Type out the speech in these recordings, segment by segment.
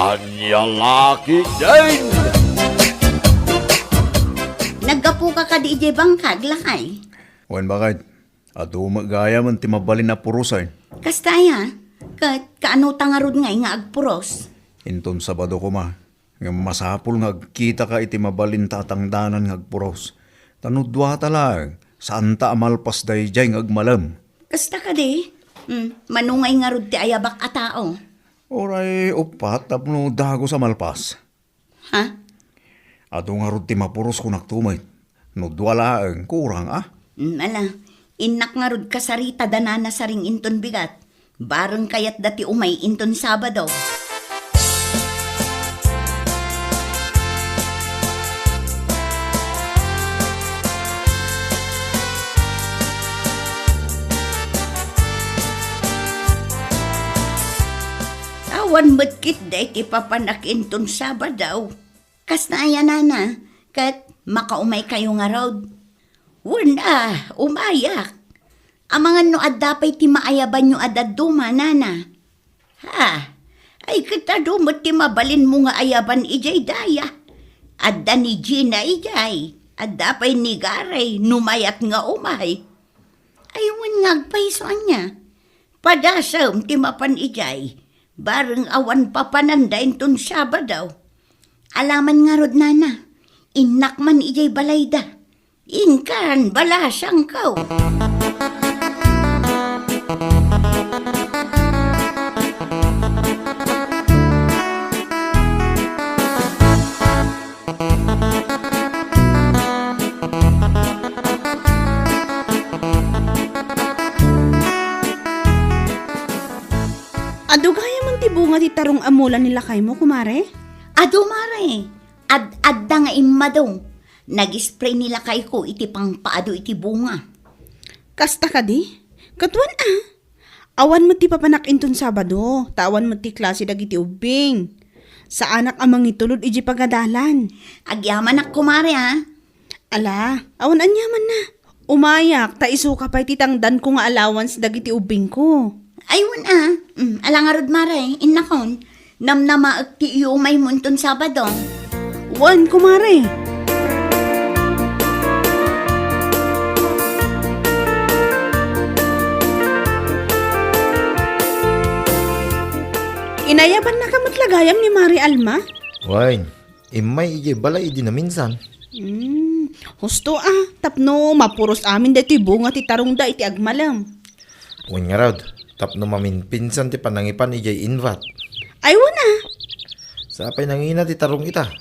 Kanyang laki din! Naggapu ka di ije bangkag lakay. Wan bakit? Ato magaya man ti mabalin na purusay. Kastaya, kaano tangarod nga agpuros. Inton Sabado ko ma. Nga masapul nga kita ka iti mabalin tatangdanan nga agpuros. Tanudwa talag. Saan ta amalpas day jay nga agmalam. Kasta ka di? Manungay nga rod ti ayabak a tao. Oray upat tapno dago sa malpas. Ha? Ato nga rod ti mapuros ko naktumay. Nudwala ang kurang ah. Ala, inak nga rod kasarita danana sa ring inton bigat. Barang kayat dati umay inton Sabado. Awan medkit day ti papanak inton Sabado. Kas na ayan na, kat makaumay kayo nga rod. Wala, umayak. Amangan no adapay ti maayaban nyo adaduma, nana. Ha, ay katadumot ti mabalin mo nga ayaban ijay daya. Adda ni Gina ijay, adapay ni Garay, numayat nga umay. Aywan ngagpaisoan niya. Padasam ti mapan ijay, bareng awan papanandain ton Sabado. Alaman nga rod, nana, inak man ijay balayda. Inkan, balasang kau. Ado gaya man ti bunga ti tarong amulan nila kay mo, kumare? Ado mare, ad-adda nga imadong. Nag-spray nila kay ko iti pang paado iti bunga. Kasta ka di? Katuan ah. Awan mo ti papanak inton Sabado, tawan mo ti klase dagiti ubing. Sa anak amang itulod iji pagadalan. Agyaman ak kumare ha. Ala, awan anyaman na. Umayak, ta isuka pa iti tangdan ko nga allowance dagiti ubing ko. Aywan ah. Alangarod mare, innakon. Namnama ti iumay mo inton Sabado. Wan, kumare. Inayaban na kamatlagayam ni Mari Alma? Wain, imay ije balay di na minsan. Husto ah, tapno mapuros amin dati bunga ti tarong da iti agmalam. Wain nga rod, tapno mamin pinsan ti panangipan ije invat. Aywan ah. Sapay nangina ti tarong ita.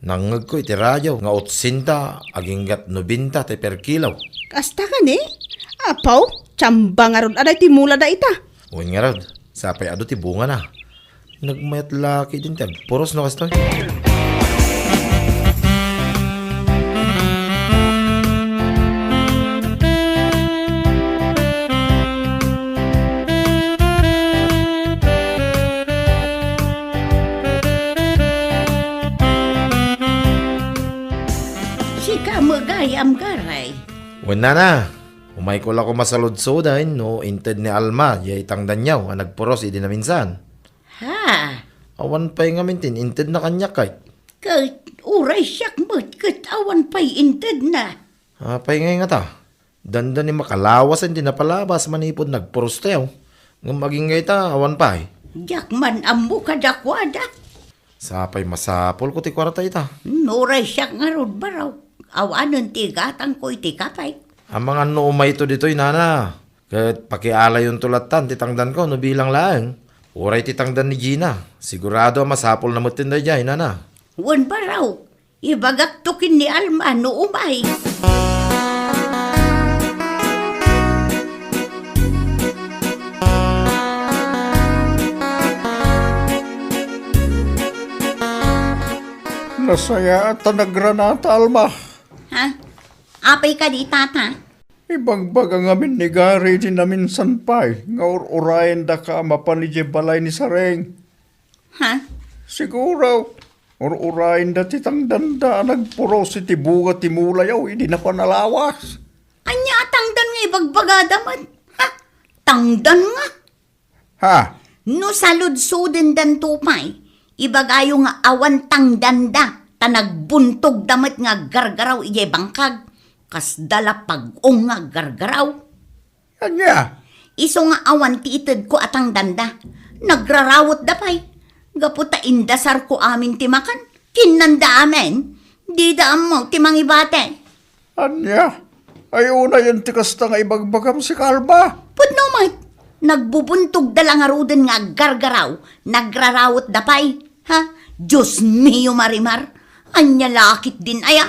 Nangag ko iti radyo nga 80 aging gat 90 ti per kilaw. Kasta ka ni? Apaw, tsamba nga rod aday ti mula da ita. Wain nga rod, sapay ado ti bunga na. Nagmayat laki din ti puros no kastoy. Sika magayam garay. Wala na. Umay ko lang ko masaludsodan no inted ni Alma yay tangdan niyaw ang nagpuros idi na minsan. Ha? Awan pa'y nga mintin inted na kanya kay. Kat uray siyak mo't kat awan pa'y inted na. Pa'y nga ta. Dandan ni makalawas hindi na palabas manipod nagpuros tayo. Ng maging nga ita awan pa'y. Diyak man ambo kadakwada. Sapay masapol ko ti kwarta ita. Uray siyak nga rod baraw. Awanon ti gatang ko iti kapay. Ang mga no umay to dito'y nana. Kat pakiala yung tulatan titangdan ko no bilang laeng. Uray titangdan ni Gina. Sigurado masapol na mutinda dyan, nana. Wan baraw. Ibagak tukin ni Alma no umay. Nasaya at nagranata, Alma. Ha? Apay ka di tata? Ibagbag ang amin ni Gary di namin sanpay. Nga urayan da ka mapanidye balay ni Sareng. Ha? Siguro, urayan da titang danda nagpuro si Tibuga Timulayaw, hindi na panalawas. Anya tangdan nga ibagbagada man. Ha? Tangdan nga. Ha? No saludsuden dan tupay. Ibagayo nga awan tang danda, tanagbuntog damat nga gargaraw ijay bangkag, kas dala pag-ong nga gargaraw. Anya? Iso nga awan ti ited ko atang danda, nagrarawot dapay. Gaputa indasar ko amin timakan, kinanda amin, di daam mo timangibate. Anya? Ay una yung tikas nga ibagbagam si Kalba. Pudno mat, nagbubuntog dala nga ruden nga gargaraw, nagrarawot dapay. Ha? Diyos mio marimar, anya lakit din aya.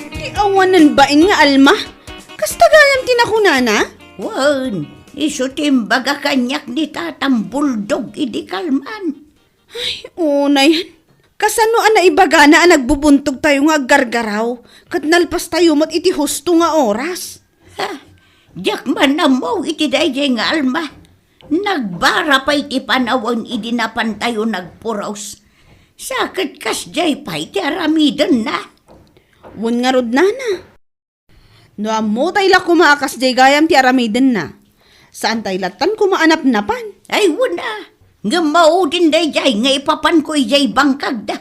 Ti awanan bain nga alma? Kasta gayam tinakunana? Wan, iso timbaga kanyak ni tatang buldog idi kalman. Una yan. Kasano na ibaga na nagbubuntog tayo nga gargaraw, kat nalpas tayo mat iti husto nga oras. Ha? Diyak man na mo iti dayjay nga alma. Nagbara pa iti panawang idi napan tayo nagpuraws. Sakit kas jay pa iti aramidan na. Wan nga rod nana. No amo tayo la kumaakas jay gayam ti aramiden na. Saan tayo latan kumaanap-napan? Ay wala. Nga maudin dayjay nga ipapan ko ijay bangkag da.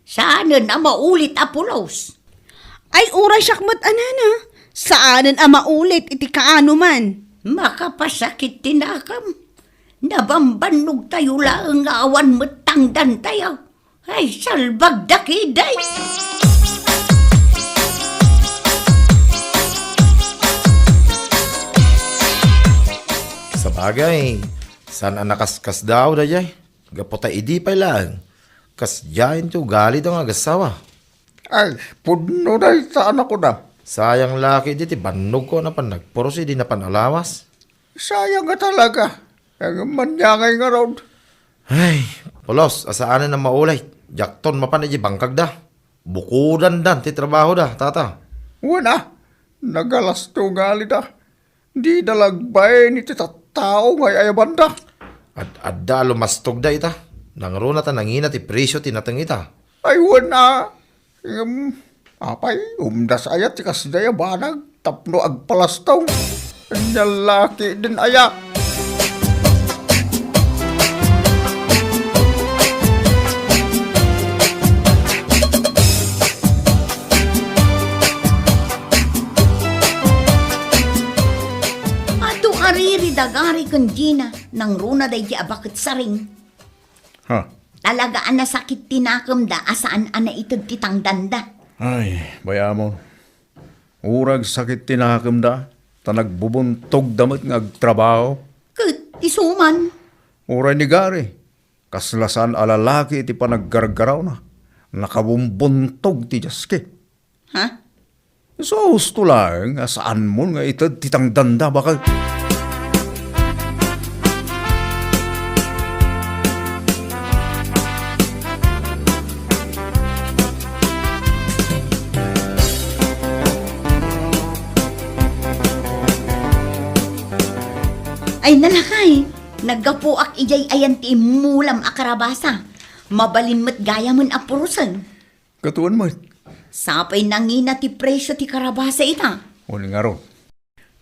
Sana na maulit apulaws. Ay oray syakmat anana. Saanan a maulit iti kaano man? Makapasakit tinakam. Nabambanog tayo lang nga awan matangdan tayo. Ay salbag dakiday. Sa bagay, saan ang nakaskas daw da jay? Gaputa idi pa lang. Kas jayin to gali daw nga gasawa. Ay, pudno na saan ako na. Sayang laki di ti banog ko na pan nagpuros di na panalawas. Sayang nga talaga. Ang manyangay nga raw. Ay, polos, asaan na maulay. Jakton mapan di bangkag da. Bukudan dan ti trabaho da, tata. Wala. Nagalas to gali da. Di dalagbay ni ti tao nga ayaban da. Adda lumastog da ita. Nangruna ta nangina ti presyo tinatang ita. Ay, wala. Apay, umdas ayat ti kasdaya banag. Tapno agpalastaw. Kanya laki din aya. Ato ariri dagari kandina nang runa day di abakit saring. Ha? Talagaan na sakit tinakam da asaan ana itag titang danda. Ay, bayamon. Urag sakit tinakam da. Tanagbubuntog damat nga agtrabaho. Kat isuman. Uray ni Gari. Kaslasan alalaki iti panaggargaraw na. Nakabumbuntog ti Jaske. Ha? So, gusto lang, saan mo nga itad titang danda baka... Ay nalakay. Naggapuak ijay ayan ti mulam akarabasa. Mabalin mo't gaya mon apurusan. Katuan mo. Sapay nangina ti presyo ti karabasa ita. Uni nga ro.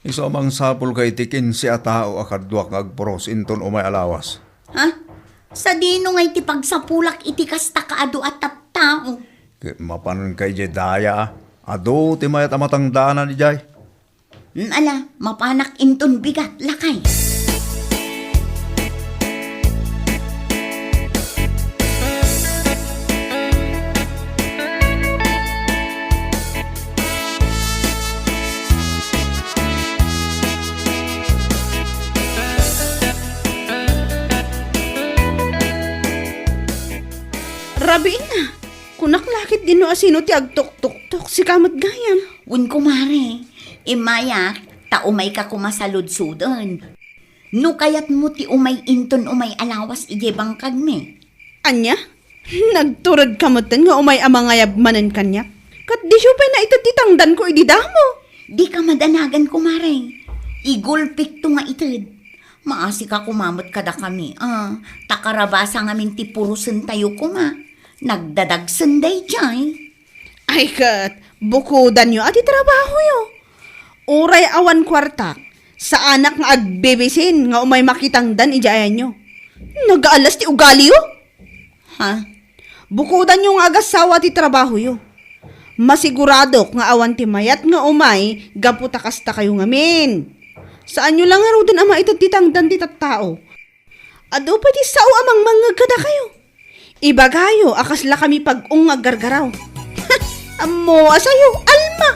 Isa mang sapul kay tikin si atao akadwak agporos inton umay alawas. Ha? Sa dino ngay ti pagsapulak iti kasta kaado at tattao. Mapanon kay jay daya. Ado ti mayat amatang daanan ni jay. Ala, mapanak inton bigat lakay. Rabiin na. Kunak lakit din no asino ti agtok-tok-tok si kamat gayam. Un kumare, imaya, taumay ka kumasalud-sudan. No kayat mo ti umay inton umay alawas ije bangkag me. Anya? Nagturad kamatan nga umay amangayab manan kanya. Kat di siya pa na itatitangdan ko ididamo. Di ka madanagan kumare. Igulpik to nga itid. Maasi ka kumamot kada kami. Takarabasa ngamin ti purusen tayo kuma. Nagdadagsan day jay. Ay kat, bukudan nyo at trabaho yo. Uray awan kwartak, sa anak nga agbebesin nga umay makitang dan ijayan nyo. Nagaalas ti ugali yo. Ha? Bukudan nyo nga agasawa ti trabaho yo. Masigurado nga awan ti mayat nga umay, gaputa kasta kayo ngamin. Saan nyo lang nga ro dun ama itutitang dan ti tattao? Ado pa ti sao amang mangagkada kayo. Iba kayo, akasla kami pag-ungag gargaraw. Amo, asayo, alma!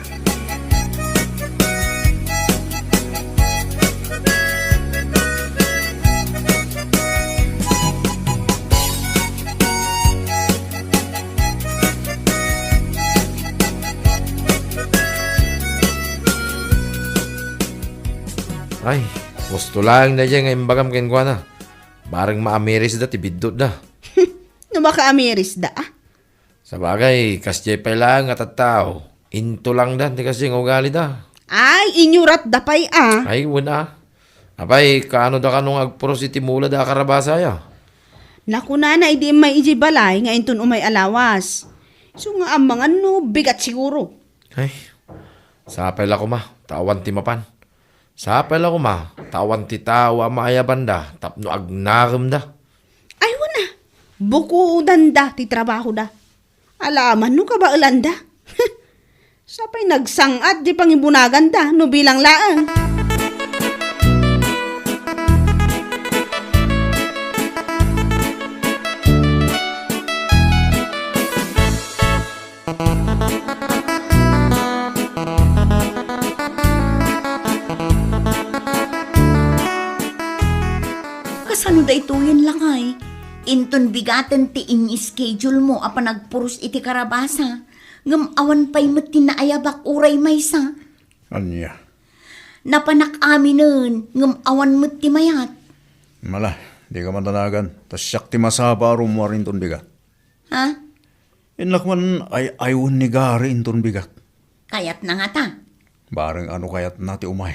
Ay, gusto lang na dyan nga imbagam kenkwa na. Barang maamiris da, tibidot da. No makaamiris da ah. Sa bagay, kasjay pa lang at tao. Into lang da, di kasi ng ugali da. Ay, inyurat da pay ah. Ay, wala. Apay, kaano da kanong agpuros iti mula da karabasa ya? Naku na idi may iji balay nga inton umay alawas. So nga ang mga no, bigat siguro. Ay, sapay la ko ma, tawan ti mapan. Sapay la ko ma, tawan ti tawa maayaban da, tapno agnarem da. Ay wana, bukudan da ti trabaho da. Alaman no ka ba ulanda? Sapay nagsangat di pangibunagan da, no bilang laang. Kasano da ito yun lang ay? Inton bigatan ti in-schedule mo apa nagpuros iti karabasa. Ngam awan pa'y mat tinaayabak uray maysa. Anya, Napanak aminen ngam awan mat ti mayat. mala, di ka matanagan. Tas siyak ti masaba rumwarin ton bigat. Ha? Inlakman ay aywan ni gari inton bigat. Kayat na nga ta. Barang ano kayat nati umay.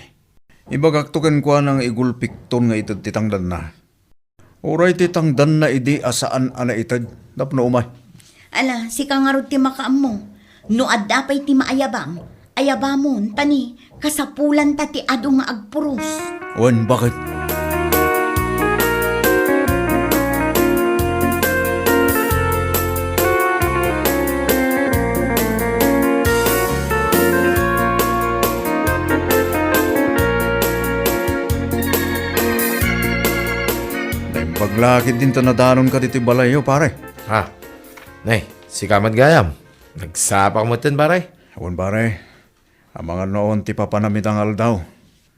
Ibagaktukan ko ng igulpik ton nga itad titangdan na. Uray titangdan na idi asaan ana itad. Napno umay. Ala, si kangarod ti makaam mo. No adapay ti maayabam. Ayabamon, tani, kasapulan ta ti ado nga agpuros. Wan, bakit? Paglakid din tanadanon ka dito balayo, pare. Ha? Nay, si Kamad Gayam. Nagsapak mo tin baray. Awan, pare. Ang mga noon ti papanamit ang aldaw.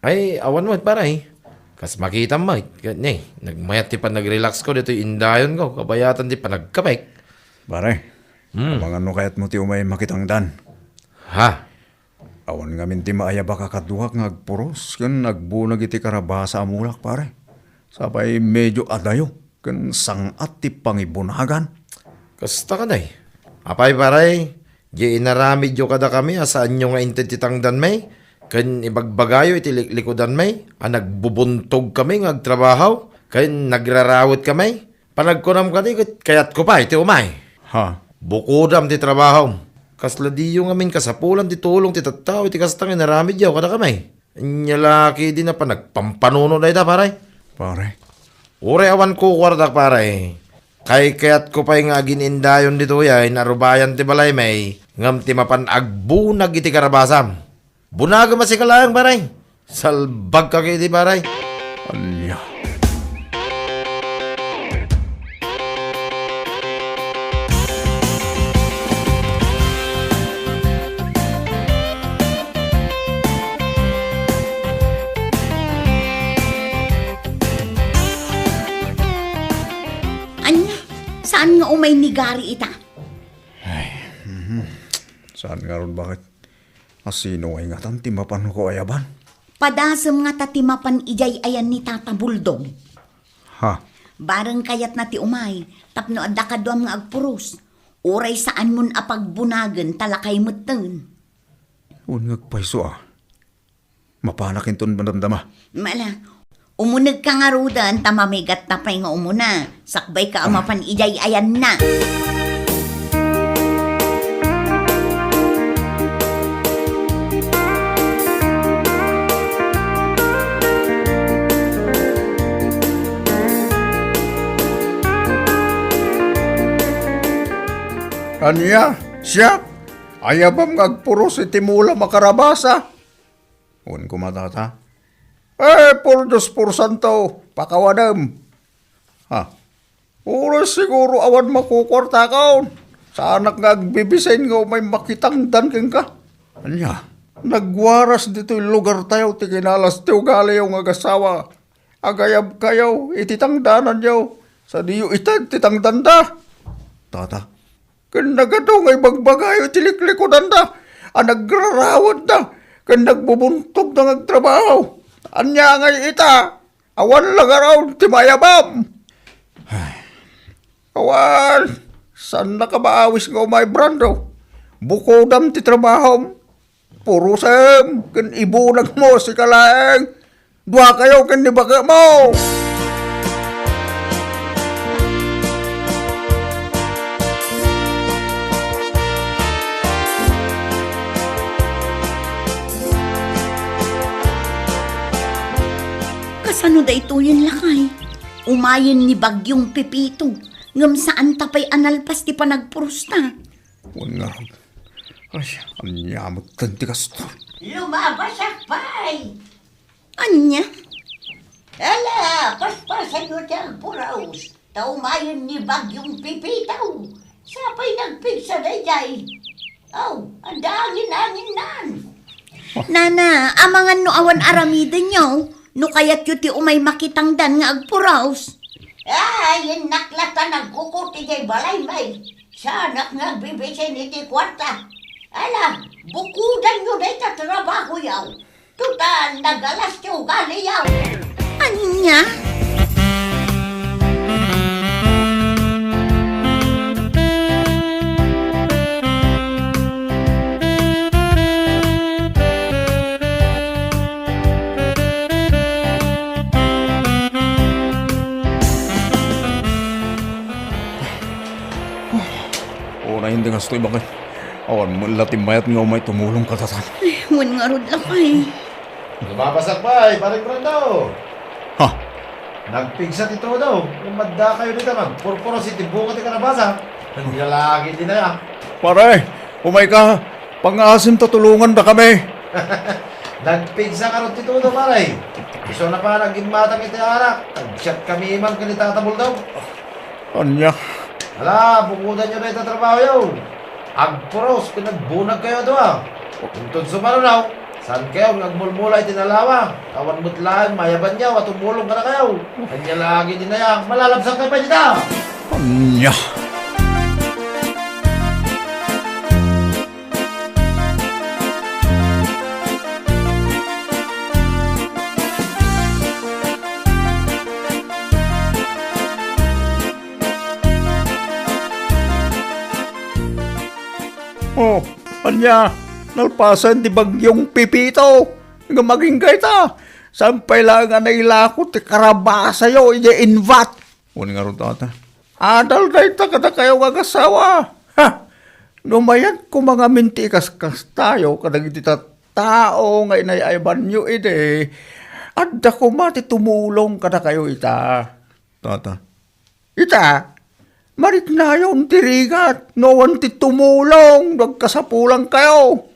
Ay, awan mo paray. Kas makita mo, nay, nagmayat ti pa nag-relax ko dito indayon ko. Kabayatan ti pa nagkapek. Pare, ang mga no kayat mo ti umay makitang dan. Ha? Awan nga min ti maayaba kakaduhak nga agpuros. Kan nagbunag iti karabasa amulak, pare. Sabay medyo adayo. Kan sangat ti pangibunagan. Kasta ka nay. Apay paray. Di inaramid yo kada kami asaan nyo nga intititangdan may. Kan ibagbagayo iti likodan may. Nagbubuntog kami nga agtrabaho. Kan nagrarawit kami. Panagkunam ka di kayat ko pa iti umay. Ha? Bukudam ti trabaho. Kasla di yung amin kasapulan ti tulong ti tattao iti kastang inaramid yo kada kami. Nyalaki di na pa nagpampanuno na ita paray. Pare. Ure awan ko kwardak paray. Kay kaya't ko pa'y nga ginindayon dito ya, narubayan ti balay may, ngam ti mapan agbunag iti karabasam. Bunaga masikalayang paray. Salbag ka kiti paray. Alya. Anya, saan nga umay ni Gary ita? Saan nga ron bakit? Asino ay nga tanti mapan ko ayaban? Padasem nga tatimapan ijay ayan ni Tata Buldog. Ha? Barang kayat na ti umay, tapno adda kadwam nga agpuros. Uray saan mun apagbunagan talakay meten. Unngag paiso ah. Mapanakin ton bandamdama. Mala, Umunag ka nga rudan, tamamigat tapay nga umuna. Sakbay ka amapan ijay ayan na. Anya, siya, ayabam ngagpuros iti mula makarabasa. Un kumatata. Por 2% pakawadam. Ha, oras siguro awan makukwarta kaon. Sa anak ngagbibisain nga may makitangdan keng ka. Anya, nagwaras dito yung lugar tayo, ti kinalas ti ugali yung agasawa. Agayab kayo, ititangdanan yaw. Sa diyo itag titangdan da. Tata, kan nagato ngay bagbagayo tiliklikod da. Nagrarawad da. Kan nagbubuntog na ngagtrabaho. Anya ngay ita. Awan lang araw timayabam. Awan. San nakabaawis nga umay brando. Bukodam ti trabaho. Puro sem. Kan ibunag mo si kalaeng. Dua kayo kan nibaga mo. Kasano da ito yun lakay? Umayin ni Bagyong Pipito. Ngam saan tapay analpas ti panagpurusta. Wala. Ay, anyamot tanti kasto. Lumabas akpay! Anya? Ala, paspasan nyo diyang puraos. Taumayon ni Bagyong Pipitaw. Sapay nagpigsa na jay. Ang dangin-angin nan. Nana, amangan no awan aramiden nyo. No kayat yu ti umay makitangdan nga agpuraos. Ay, naklata nagkukuti jay balay may. Sanak nagbibisay ni ti kwarta. Ala, bukudan nyo na itatrabaho yaw. Tutan, nagalas nyo gali yaw. Anya? O na hindi nga stoy bakit. Awan mo latimayat nga umay tumulong katatan. Wan nga rod lakay. Lumabasak ba? Parang Brando. Ha? Nagpigsa ito daw. Umadda kayo dito magpurpuro si Tibunga ti Karabasa. Nangyalagi din na yan. Pare, umay ka. Pang-asim tatulungan na kami. Nagpigsa ka rin tito daw paray. Iso na pa naging matang iti anak. Tag-chat kami man kanitatabol daw. Anya. Ala, bukudan nyo na ito trabaho yaw. Agpuros, pinagbunag kayo doon. Untun sumarunaw. Saan kayo nagmulmulay tinalawa? Kawan mutlaan, mayaban niya, at tumulong ka na kayo. Kanya lagi din na yan, malalabsak kayo pa dito. Anya. Oh, anya. Nalpasan di Bagyong Pipito. Nga maging gaita. Sampay lang nga nailakot ti Karabasa yo. Iya invat. Wala nga rin tata. Adal gaita kada kayo kagasawa. Ha? Numayan ko mga mintikas tayo. Kadag iti tao nga inayayban nyo ide. Adda ko mati tumulong kada kayo ita. Tata. Ita? Marit na yun tirigat. Noon ti tumulong. Nagkasapulang kayo.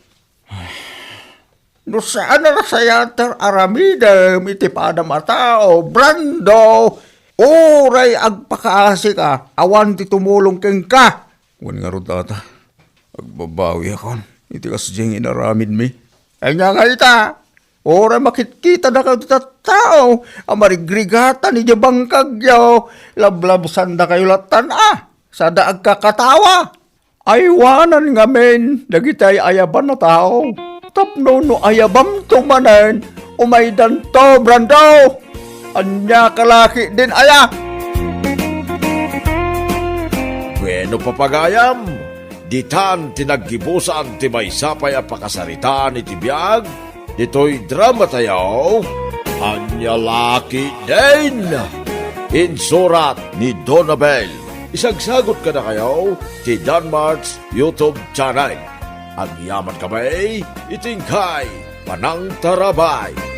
No saan na sayatar aramidem iti padam atao, Brando, oray agpakaasi ka, awan ti tumulong keng ka. Wan nga ron tata, agbabawi akon, iti kasjeng inaramid mi. Ay nga nga ita, oray makitkita na kayo iti tao, amarigrigatan ni bangkag yaw, lablabsan na kayo latan sa daag kakatawa. Aywanan nga men, dagitay ayaban na tao. Tapno no ayabam tumanen, umaydan to, Brando. Anya kalaki din aya. Bueno papagayam, ditan tinaggibusan ti may sapay a pakasaritaan iti biyag, ito'y drama tayo. Anyalaki din! Insurat ni Donabel. Isagsagot ka na kayo ti Danmarks YouTube channel. Ang yaman kamay, itingkay, panang tarabay.